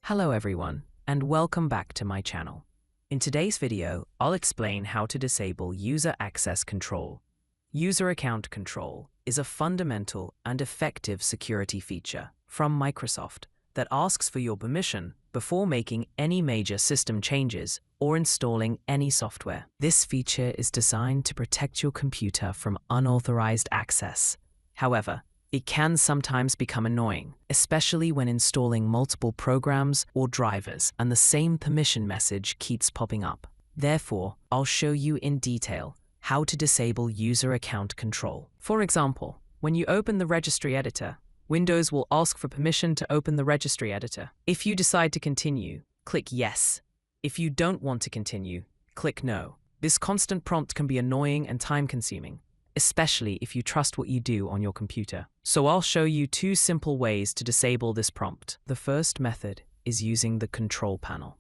Hello everyone, and welcome back to my channel. In today's video, I'll explain how to disable user access control. User account control is a fundamental and effective security feature from Microsoft that asks for your permission before making any major system changes or installing any software. This feature is designed to protect your computer from unauthorized access. However, it can sometimes become annoying, especially when installing multiple programs or drivers and the same permission message keeps popping up. Therefore, I'll show you in detail how to disable user account control. For example, when you open the Registry editor, Windows will ask for permission to open the Registry editor. If you decide to continue, click Yes. If you don't want to continue, click No. This constant prompt can be annoying and time-consuming, especially if you trust what you do on your computer. So I'll show you two simple ways to disable this prompt. The first method is using the control panel.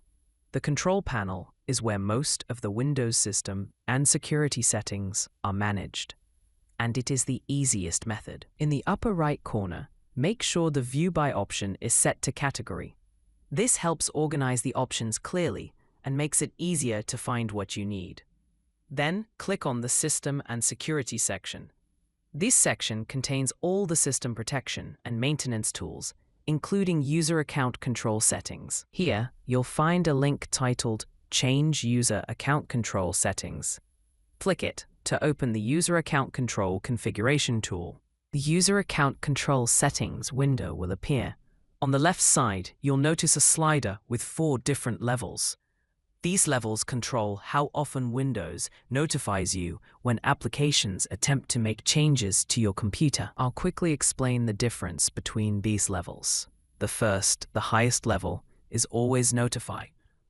The control panel is where most of the Windows system and security settings are managed, and it is the easiest method. In the upper right corner, make sure the View By option is set to Category. This helps organize the options clearly and makes it easier to find what you need. Then, click on the System and Security section. This section contains all the system protection and maintenance tools, including user account control settings. Here, you'll find a link titled Change User Account Control Settings. Click it to open the User Account Control Configuration tool. The User Account Control Settings window will appear. On the left side, you'll notice a slider with 4 different levels. These levels control how often Windows notifies you when applications attempt to make changes to your computer. I'll quickly explain the difference between these levels. The first, the highest level, is Always Notify.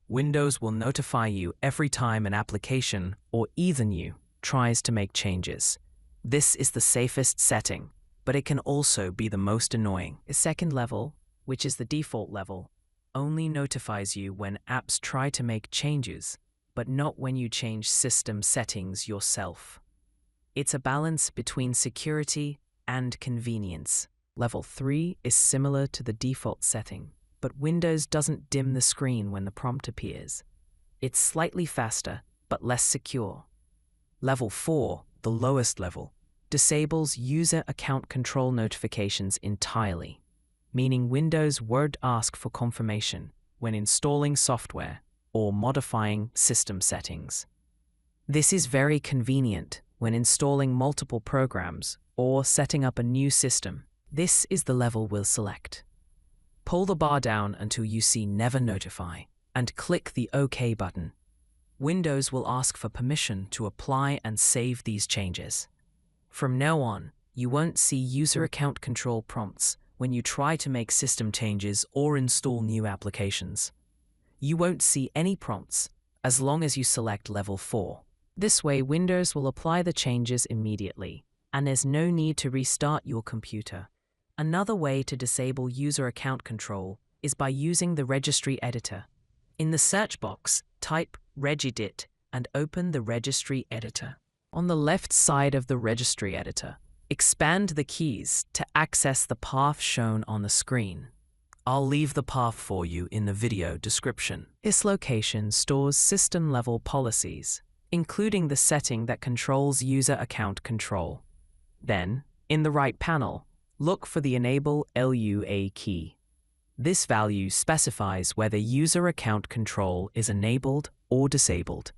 Windows will notify you every time an application, or even you, tries to make changes. This is the safest setting, but it can also be the most annoying. The second level, which is the default level, only notifies you when apps try to make changes, but not when you change system settings yourself. It's a balance between security and convenience. Level 3 is similar to the default setting, but Windows doesn't dim the screen when the prompt appears. It's slightly faster, but less secure. Level 4, the lowest level, disables user account control notifications entirely, meaning Windows won't ask for confirmation when installing software or modifying system settings. This is very convenient when installing multiple programs or setting up a new system. This is the level we'll select. Pull the bar down until you see Never Notify and click the OK button. Windows will ask for permission to apply and save these changes. From now on, you won't see user account control prompts when you try to make system changes or install new applications. You won't see any prompts as long as you select Level 4. This way, Windows will apply the changes immediately, and there's no need to restart your computer. Another way to disable user account control is by using the Registry editor. In the search box, type regedit and open the Registry editor. On the left side of the Registry editor, expand the keys to access the path shown on the screen. I'll leave the path for you in the video description. This location stores system-level policies, including the setting that controls user account control. Then, in the right panel, look for the EnableLUA key. This value specifies whether user account control is enabled or disabled.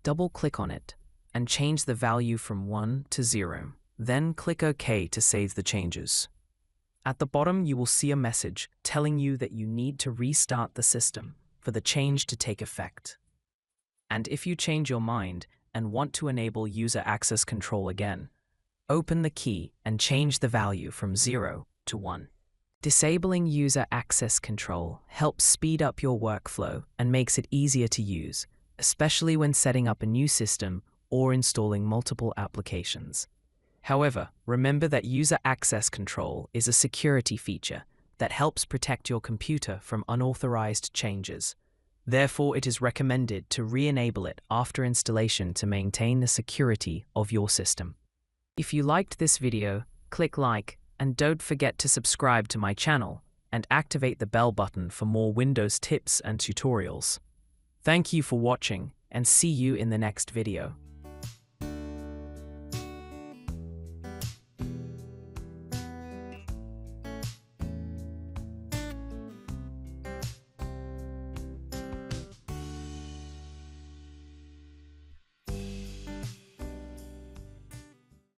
Double-click on it and change the value from 1 to 0. Then click OK to save the changes. At the bottom, you will see a message telling you that you need to restart the system for the change to take effect. And if you change your mind and want to enable user access control again, open the key and change the value from 0 to 1. Disabling user access control helps speed up your workflow and makes it easier to use, especially when setting up a new system or installing multiple applications. However, remember that user access control is a security feature that helps protect your computer from unauthorized changes. Therefore, it is recommended to re-enable it after installation to maintain the security of your system. If you liked this video, click like and don't forget to subscribe to my channel and activate the bell button for more Windows tips and tutorials. Thank you for watching, and see you in the next video.